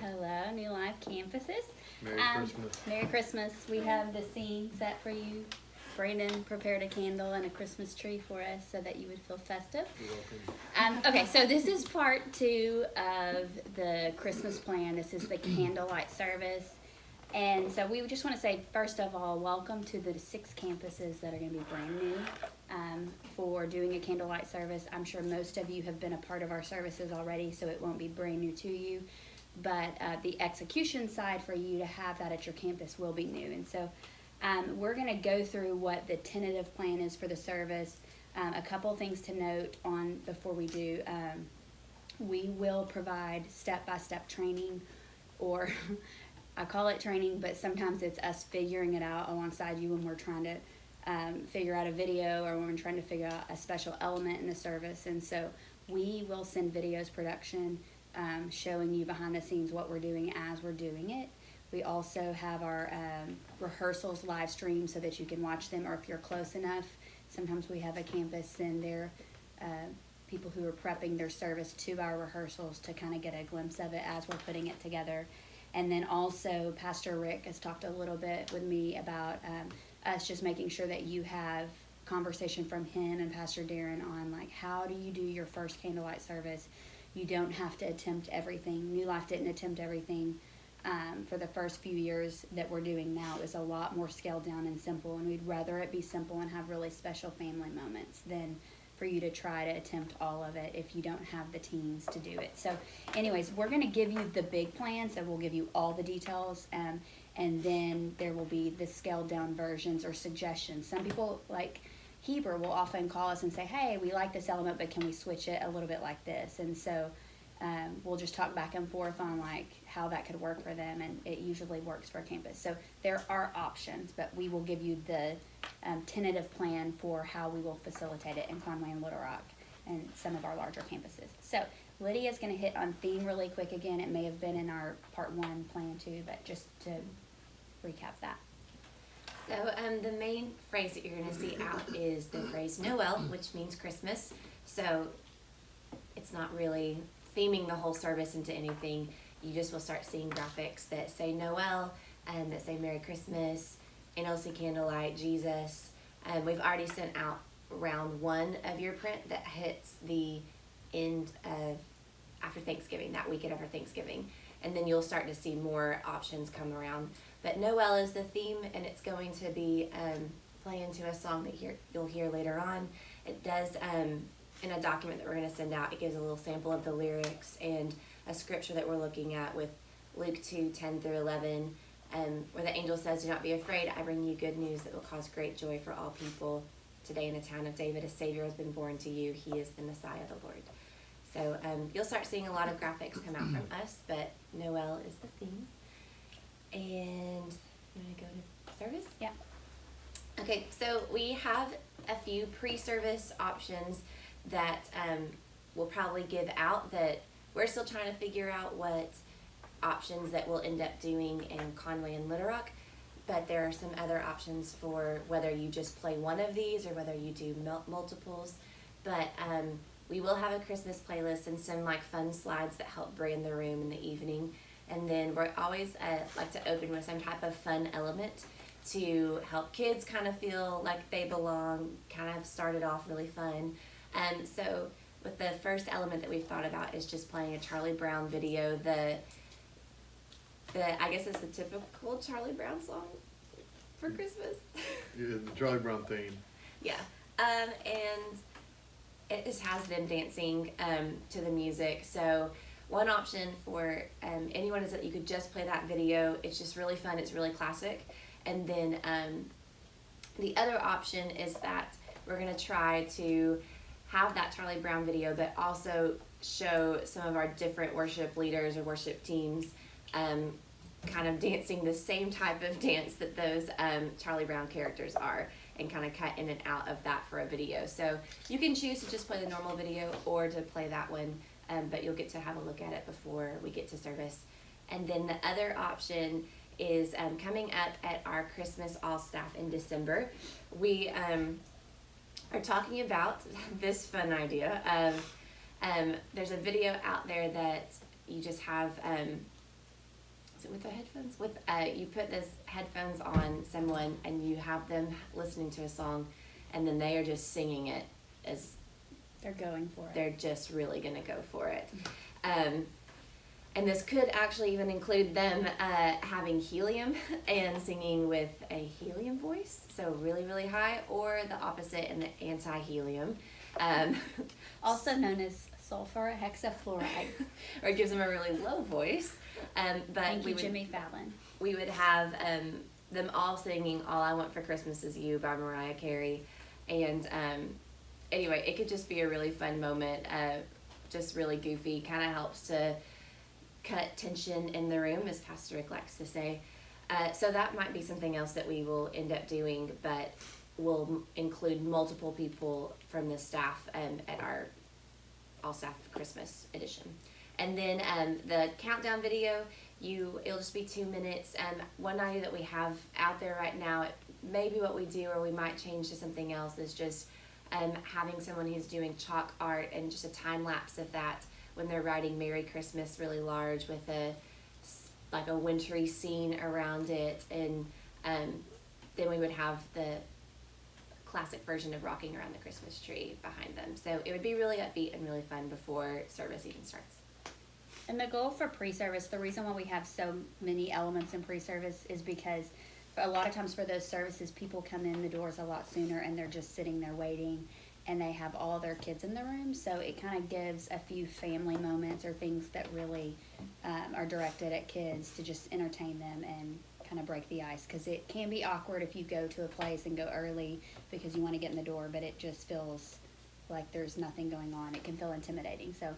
Hello, New Life campuses. Merry Christmas. Merry Christmas. We have the scene set for you. Brandon prepared a candle and a Christmas tree for us so that you would feel festive. You're welcome. Okay, so this is part 2 of the Christmas plan. This is the candlelight service. And so we just want to say, first of all, welcome to the 6 campuses that are going to be brand new for doing a candlelight service. I'm sure most of you have been a part of our services already, so it won't be brand new to you. But the execution side for you to have that at your campus will be new. And so we're going to go through what the tentative plan is for the service. A couple things to note on before we do. We will provide step-by-step training, or I call it training, but sometimes it's us figuring it out alongside you when we're trying to figure out a video or when we're trying to figure out a special element in the service. And so we will send videos production showing you behind the scenes what we're doing as we're doing it. We also have our rehearsals live streamed so that you can watch them, or if you're close enough, sometimes we have a campus send their people who are prepping their service to our rehearsals to kind of get a glimpse of it as we're putting it together. And then also Pastor Rick has talked a little bit with me about us just making sure that you have conversation from him and Pastor Darren on like, how do you do your first candlelight service? You don't have to attempt everything. New Life didn't attempt everything for the first few years that we're doing now. It was a lot more scaled down and simple, and we'd rather it be simple and have really special family moments than for you to try to attempt all of it if you don't have the teams to do it. So anyways, we're going to give you the big plan, so we'll give you all the details, and then there will be the scaled down versions or suggestions. Some people, like Heber, will often call us and say, hey, we like this element, but can we switch it a little bit like this? And so we'll just talk back and forth on like how that could work for them, and it usually works for a campus. So there are options, but we will give you the tentative plan for how we will facilitate it in Conway and Little Rock and some of our larger campuses. So Lydia's going to hit on theme really quick again. It may have been in our part 1 plan too, but just to recap that. So the main phrase that you're going to see out is the phrase Noel, which means Christmas. So it's not really theming the whole service into anything. You just will start seeing graphics that say Noel and that say Merry Christmas, NLC Candlelight, Jesus. We've already sent out round 1 of your print that hits the end of after Thanksgiving, that weekend after Thanksgiving. And then you'll start to see more options come around. But Noel is the theme, and it's going to be playing to a song that you'll hear later on. It does, in a document that we're going to send out, it gives a little sample of the lyrics and a scripture that we're looking at with Luke 2:10-11, where the angel says, do not be afraid, I bring you good news that will cause great joy for all people. Today in the town of David, a Savior has been born to you. He is the Messiah, the Lord. So you'll start seeing a lot of graphics come out from us, but Noel is the theme. And you want to go to service? Yeah. Okay, so we have a few pre-service options that we'll probably give out that we're still trying to figure out what options that we'll end up doing in Conway and Little Rock, but there are some other options for whether you just play one of these or whether you do multiples. But we will have a Christmas playlist and some like fun slides that help brand the room in the evening. And then we're always like to open with some type of fun element to help kids kind of feel like they belong, kind of start it off really fun. So with the first element that we've thought about is just playing a Charlie Brown video. The I guess it's the typical Charlie Brown song for Christmas. Yeah, the Charlie Brown theme. Yeah. And it just has them dancing to the music. So one option for anyone is that you could just play that video. It's just really fun. It's really classic. And then the other option is that we're going to try to have that Charlie Brown video, but also show some of our different worship leaders or worship teams kind of dancing the same type of dance that those Charlie Brown characters are, and kind of cut in and out of that for a video. So you can choose to just play the normal video or to play that one, but you'll get to have a look at it before we get to service. And then the other option is coming up at our Christmas All Staff in December. We are talking about this fun idea of there's a video out there that you just have is it with the headphones? With you put those headphones on someone and you have them listening to a song, and then they are just singing it as They're going for it. they're just really gonna go for it. And this could actually even include them having helium and singing with a helium voice, so really, really high, or the opposite in the anti-helium. Also known as sulfur hexafluoride. Or it gives them a really low voice. But Thank you, Jimmy Fallon. we would have them all singing All I Want for Christmas Is You by Mariah Carey. And anyway, it could just be a really fun moment, just really goofy, kind of helps to cut tension in the room, as Pastor Rick likes to say. So that might be something else that we will end up doing, but we'll include multiple people from the staff at our all staff Christmas edition. And then the countdown video, it'll just be 2 minutes. One idea that we have out there right now, maybe what we do, or we might change to something else, is just having someone who's doing chalk art and just a time lapse of that when they're writing Merry Christmas really large with a wintry scene around it, and then we would have the classic version of Rocking Around the Christmas Tree behind them. So it would be really upbeat and really fun before service even starts. And the goal for pre-service, the reason why we have so many elements in pre-service is because a lot of times for those services, people come in the doors a lot sooner and they're just sitting there waiting, and they have all their kids in the room. So it kind of gives a few family moments or things that really are directed at kids to just entertain them and kind of break the ice. Because it can be awkward if you go to a place and go early because you want to get in the door, but it just feels like there's nothing going on. It can feel intimidating. So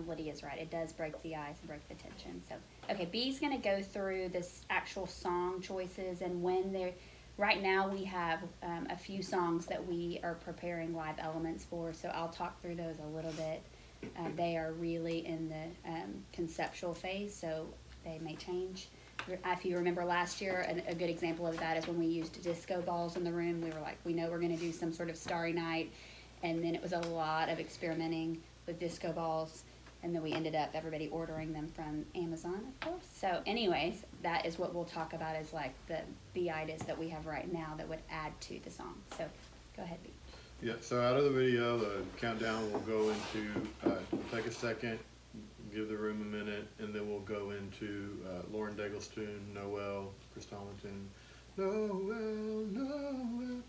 Lydia's right. It does break the ice and break the tension. So, okay, B's going to go through this actual song choices, and when they're, right now we have a few songs that we are preparing live elements for, so I'll talk through those a little bit. They are really in the conceptual phase, so they may change. If you remember last year, a good example of that is when we used disco balls in the room. We were like, we know we're going to do some sort of Starry Night, and then it was a lot of experimenting with disco balls. And then we ended up everybody ordering them from Amazon, of course. So anyways, that is what we'll talk about, is like the B-itis that we have right now that would add to the song. So go ahead, B. Yeah, so out of the video, the countdown will go into, take a second, give the room a minute, and then we'll go into Lauren Daigle's tune, Noel, Chris Tomlinson, Noel, Noel.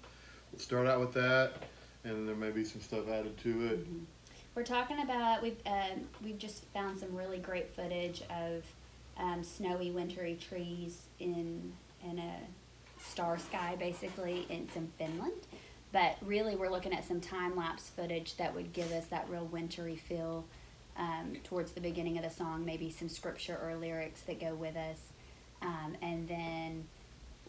We'll start out with that, and there may be some stuff added to it. Mm-hmm. We're talking about, we've just found some really great footage of snowy, wintry trees in a star sky, basically. It's in Finland. But really, we're looking at some time-lapse footage that would give us that real wintry feel towards the beginning of the song, maybe some scripture or lyrics that go with us. And then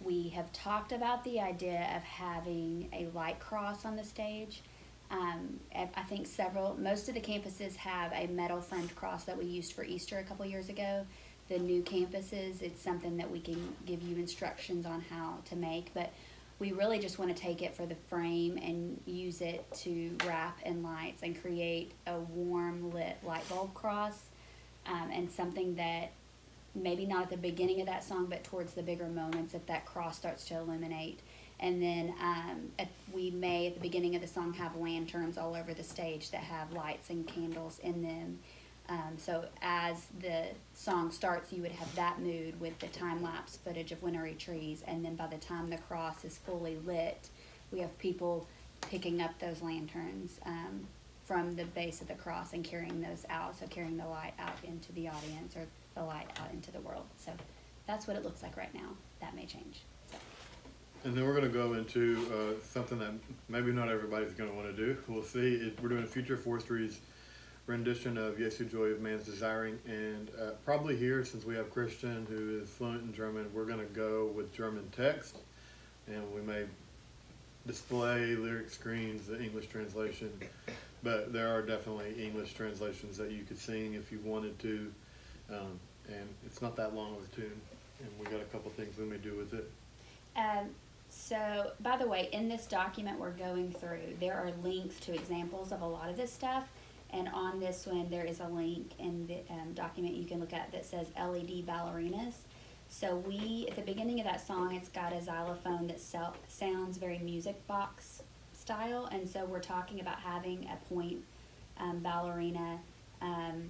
we have talked about the idea of having a light cross on the stage. I think most of the campuses have a metal framed cross that we used for Easter a couple years ago. The new campuses, it's something that we can give you instructions on how to make, but we really just want to take it for the frame and use it to wrap in lights and create a warm lit light bulb cross, and something that maybe not at the beginning of that song, but towards the bigger moments that cross starts to illuminate. And then we may, at the beginning of the song, have lanterns all over the stage that have lights and candles in them. So as the song starts, you would have that mood with the time-lapse footage of wintry trees. And then by the time the cross is fully lit, we have people picking up those lanterns from the base of the cross and carrying those out. So carrying the light out into the audience, or the light out into the world. So that's what it looks like right now. That may change. And then we're going to go into something that maybe not everybody's going to want to do. We'll see. We're doing a Future Forestry's rendition of Jesu Joy of Man's Desiring. And probably here, since we have Christian who is fluent in German, we're going to go with German text. And we may display lyric screens, the English translation. But there are definitely English translations that you could sing if you wanted to. And it's not that long of a tune. And we got a couple things we may do with it. So, by the way, in this document we're going through, there are links to examples of a lot of this stuff. And on this one, there is a link in the document you can look at that says LED ballerinas. So at the beginning of that song, it's got a xylophone that sounds very music box style. And so we're talking about having a point ballerina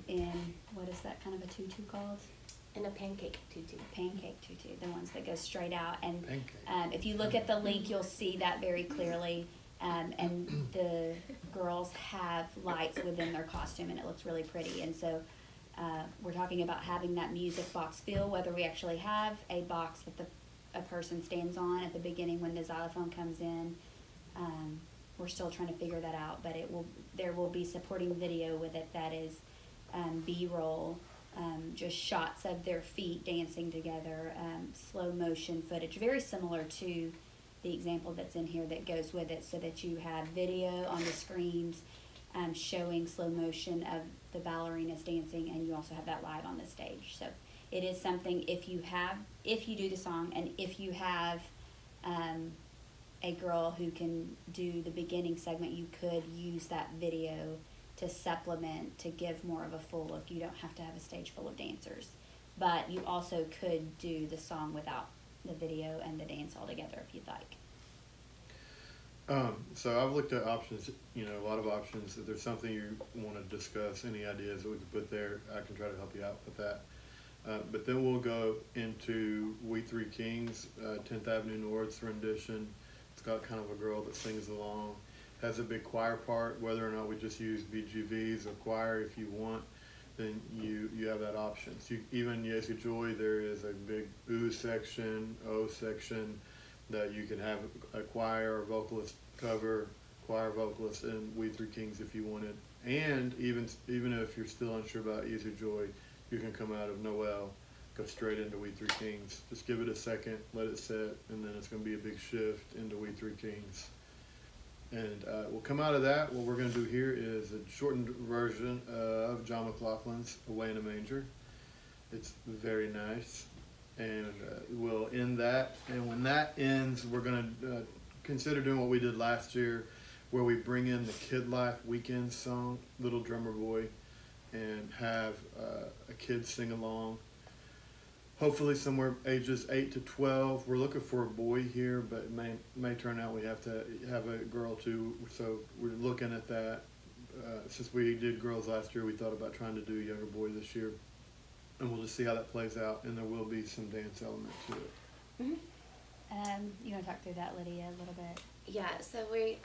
in, what is that kind of a tutu called? And a pancake tutu. Pancake tutu, the ones that go straight out. And Pancake. if you look at the link, you'll see that very clearly. And the girls have lights within their costume, and it looks really pretty. And so we're talking about having that music box feel, whether we actually have a box that a person stands on at the beginning when the xylophone comes in. We're still trying to figure that out, but there will be supporting video with it that is B-roll, just shots of their feet dancing together, slow motion footage, very similar to the example that's in here that goes with it, so that you have video on the screens showing slow motion of the ballerinas dancing, and you also have that live on the stage. So it is something, if you do the song, and if you have a girl who can do the beginning segment, you could use that video to supplement, to give more of a full look. You don't have to have a stage full of dancers, but you also could do the song without the video and the dance all together if you'd like. So I've looked at options, a lot of options. If there's something you want to discuss, any ideas that we could put there, I can try to help you out with that. But then we'll go into We Three Kings, 10th Avenue North's rendition. It's got kind of a girl that sings along, has a big choir part. Whether or not we just use BGVs or choir, if you want, then you have that option. So even Yesi Joy, there is a big ooh section, O section, that you can have a choir or vocalist cover, choir vocalist, and We Three Kings if you wanted. And even if you're still unsure about Easy Joy, you can come out of Noel, go straight into We Three Kings. Just give it a second, let it set, and then it's going to be a big shift into We Three Kings. And we'll come out of that. What we're going to do here is a shortened version of John McLaughlin's Away in a Manger. It's very nice. And we'll end that. And when that ends, we're going to consider doing what we did last year, where we bring in the Kid Life Weekend song, Little Drummer Boy, and have a kid sing along. Hopefully somewhere ages 8 to 12. We're looking for a boy here, but it may turn out we have to have a girl too. So we're looking at that. Since we did girls last year, we thought about trying to do a younger boy this year. And we'll just see how that plays out, and there will be some dance element to it. Mm-hmm. You want to talk through that, Lydia, a little bit? Yeah, so we,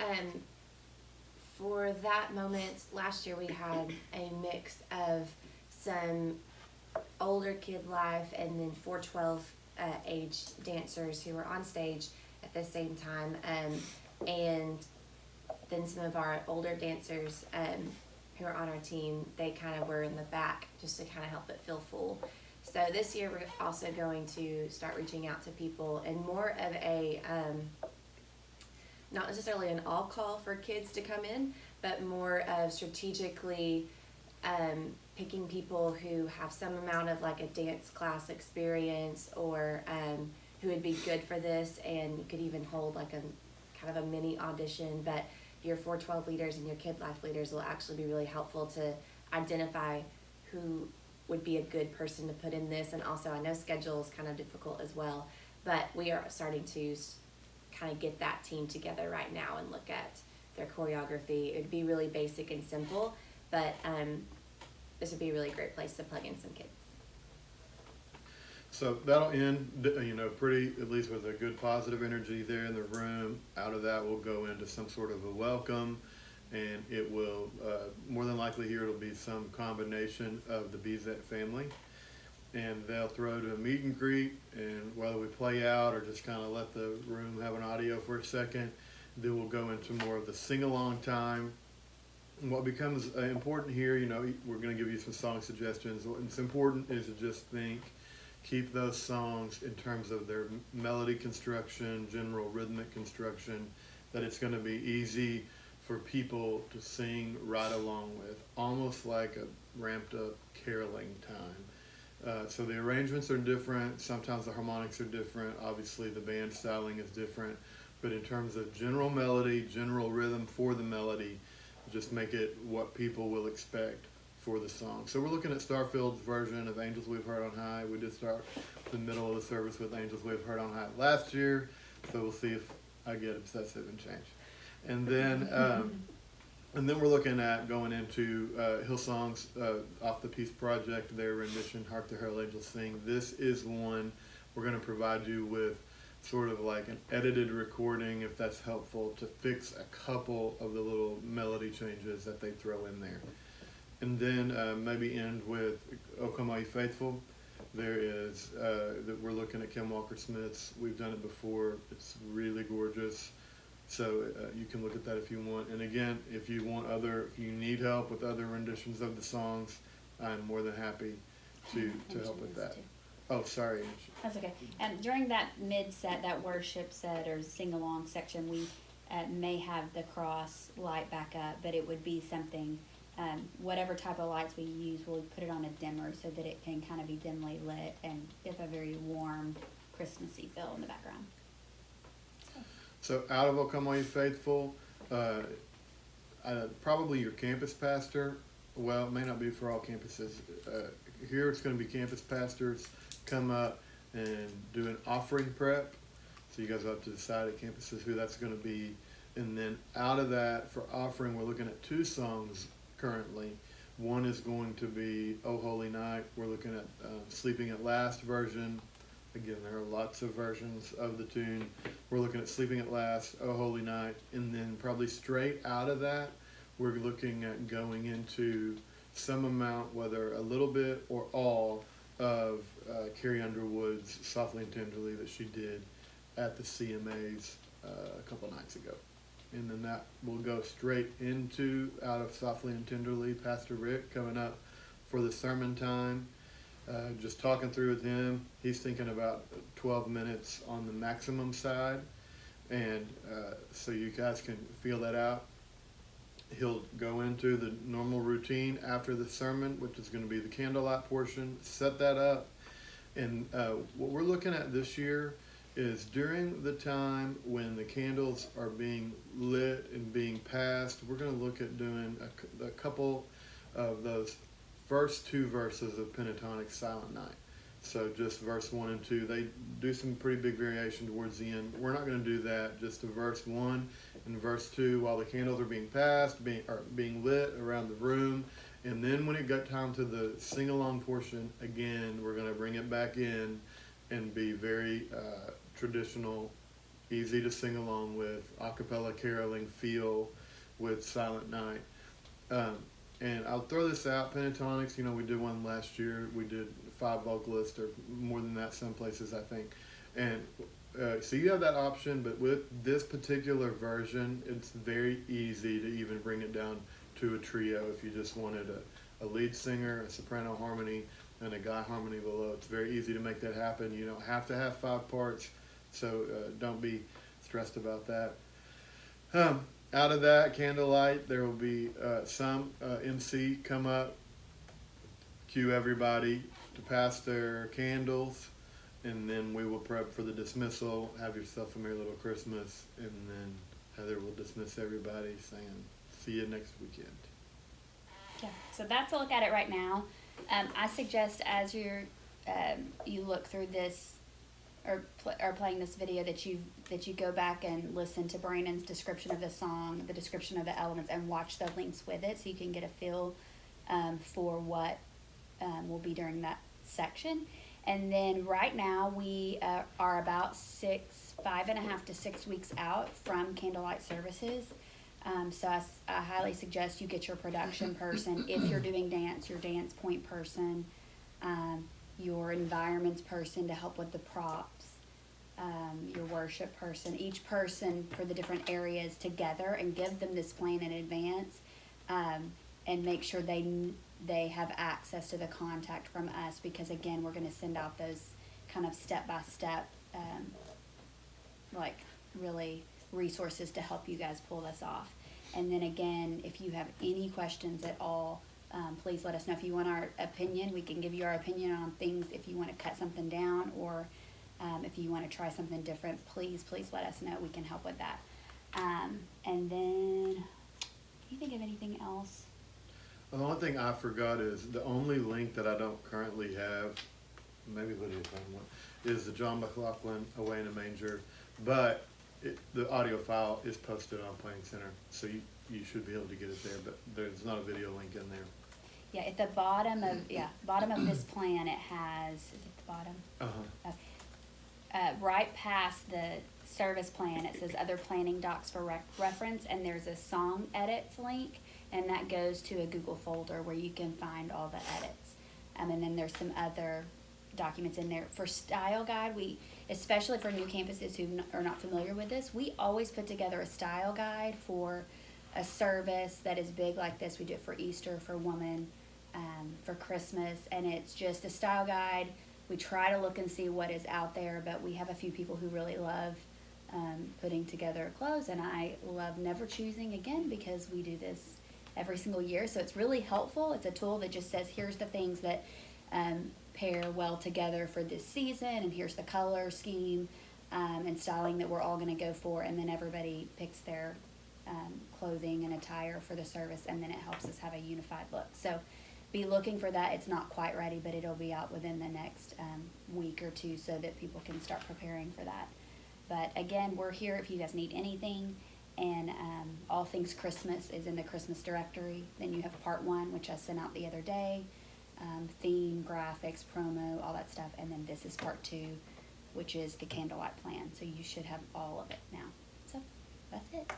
for that moment, last year we had a mix of some older Kid Life and then 412 age dancers who were on stage at the same time, and then some of our older dancers who are on our team, they kind of were in the back just to kind of help it feel full. So this year we're also going to start reaching out to people and more of a, not necessarily an all call for kids to come in, but more of strategically picking people who have some amount of like a dance class experience, or who would be good for this, and you could even hold like a kind of a mini audition. But your 412 leaders and your Kid Life leaders will actually be really helpful to identify who would be a good person to put in this. And also, I know schedule is kind of difficult as well, but we are starting to kind of get that team together right now and look at their choreography. It would be really basic and simple, but this would be a really great place to plug in some kids. So that'll end, pretty, at least with a good positive energy there in the room. Out of that, we'll go into some sort of a welcome, and it will, more than likely here, it'll be some combination of the Bezek family. And they'll throw to a meet and greet, and whether we play out or just kind of let the room have an audio for a second, then we'll go into more of the sing-along time. And what becomes important here, we're going to give you some song suggestions. What's important is to just keep those songs in terms of their melody construction, general rhythmic construction, that it's going to be easy for people to sing right along with, almost like a ramped up caroling time. So the arrangements are different, sometimes the harmonics are different, obviously the band styling is different, but in terms of general melody, general rhythm for the melody, just make it what people will expect for the song. So we're looking at Starfield's version of Angels We've Heard on High. We did start the middle of the service with Angels We've Heard on High last year, so we'll see if I get obsessive and change. And then we're looking at going into Hillsong's Off the Peace Project, their rendition, Hark the Herald Angels Sing. This is one we're going to provide you with sort of like an edited recording, if that's helpful, to fix a couple of the little melody changes that they throw in there. And then maybe end with O Come All Ye Faithful. There is, that we're looking at Kim Walker-Smith's. We've done it before. It's really gorgeous. So you can look at that if you want. And again, if you need help with other renditions of the songs, I'm more than happy to help with that. Oh, sorry. That's okay. And during that mid-set, that worship set or sing-along section, we may have the cross light back up, but it would be something, whatever type of lights we use, we'll put it on a dimmer so that it can kind of be dimly lit and give a very warm, Christmassy feel in the background. So out of O Come All Ye Faithful, probably your campus pastor. Well, it may not be for all campuses. Here it's going to be campus pastors come up and do an offering prep. So you guys will have to decide at campuses who that's going to be. And then out of that, for offering, we're looking at 2 songs currently. One is going to be Oh Holy Night. We're looking at Sleeping at Last version. Again, there are lots of versions of the tune. We're looking at Sleeping at Last, Oh Holy Night, and then probably straight out of that, we're looking at going into some amount, whether a little bit or all, of Carrie Underwood's Softly and Tenderly that she did at the CMAs a couple nights ago. And then that will go straight into, out of Softly and Tenderly, Pastor Rick coming up for the sermon time. Just talking through with him, he's thinking about 12 minutes on the maximum side, and so you guys can feel that out. He'll go into the normal routine after the sermon, which is going to be the candlelight portion, set that up, and what we're looking at this year is during the time when the candles are being lit and being passed, we're going to look at doing a couple of those first 2 verses of Pentatonic Silent Night. So just verse 1 and 2. They do some pretty big variation towards the end. We're not going to do that. Just to verse 1 and verse 2 while the candles are being passed, being lit around the room. And then when it got time to the sing-along portion, again, we're going to bring it back in and be very traditional, easy to sing along with, a cappella caroling feel with Silent Night. And I'll throw this out, Pentatonics, we did one last year. We did 5 vocalists, or more than that some places, I think. And so you have that option, but with this particular version, it's very easy to even bring it down to a trio if you just wanted a lead singer, a soprano harmony, and a guy harmony below. It's very easy to make that happen. You don't have to have 5 parts, so don't be stressed about that. Out of that, Candlelight, there will be some MC come up, cue everybody to pass their candles, and then we will prep for the dismissal. Have yourself a Merry Little Christmas, and then Heather will dismiss everybody saying, see you next weekend. Yeah, so that's a look at it right now. I suggest as you look through this or playing this video that you go back and listen to Brandon's description of the song, the description of the elements, and watch the links with it so you can get a feel for what will be during that section. And then right now we are about 5.5 to 6 weeks out from Candlelight services. So I highly suggest you get your production person. If you're doing dance, your dance point person, your environments person to help with the props, your worship person, each person for the different areas together, and give them this plan in advance, and make sure they have access to the contact from us, because again, we're going to send out those kind of step-by-step, like really resources to help you guys pull this off. And then again, if you have any questions at all, please let us know. If you want our opinion, we can give you our opinion on things. If you want to cut something down, or if you want to try something different, please let us know. We can help with that. And then you think of anything else? The only thing I forgot is the only link that I don't currently have, maybe Lydia found one, is the John McLaughlin Away in a Manger, but the audio file is posted on Playing Center, so you should be able to get it there, but there's not a video link in there. Yeah, at the bottom of this plan, it has, is it the bottom? Right past the service plan, it says other planning docs for reference, and there's a song edits link, and that goes to a Google folder where you can find all the edits. And then there's some other documents in there. For style guide, we, especially for new campuses who are not familiar with this, we always put together a style guide for a service that is big like this. We do it for Easter, for Woman, for Christmas, and it's just a style guide. We try to look and see what is out there, but we have a few people who really love putting together clothes, and I love never choosing again because we do this every single year. So it's really helpful. It's a tool that just says, here's the things that pair well together for this season, and here's the color scheme and styling that we're all going to go for, and then everybody picks their clothing and attire for the service, and then it helps us have a unified look. So be looking for that. It's not quite ready, but it'll be out within the next week or two so that people can start preparing for that. But again, we're here if you guys need anything, and all things Christmas is in the Christmas directory. Then you have part 1, which I sent out the other day, theme, graphics, promo, all that stuff, and then this is part 2, which is the Candlelight plan. So you should have all of it now. So that's it.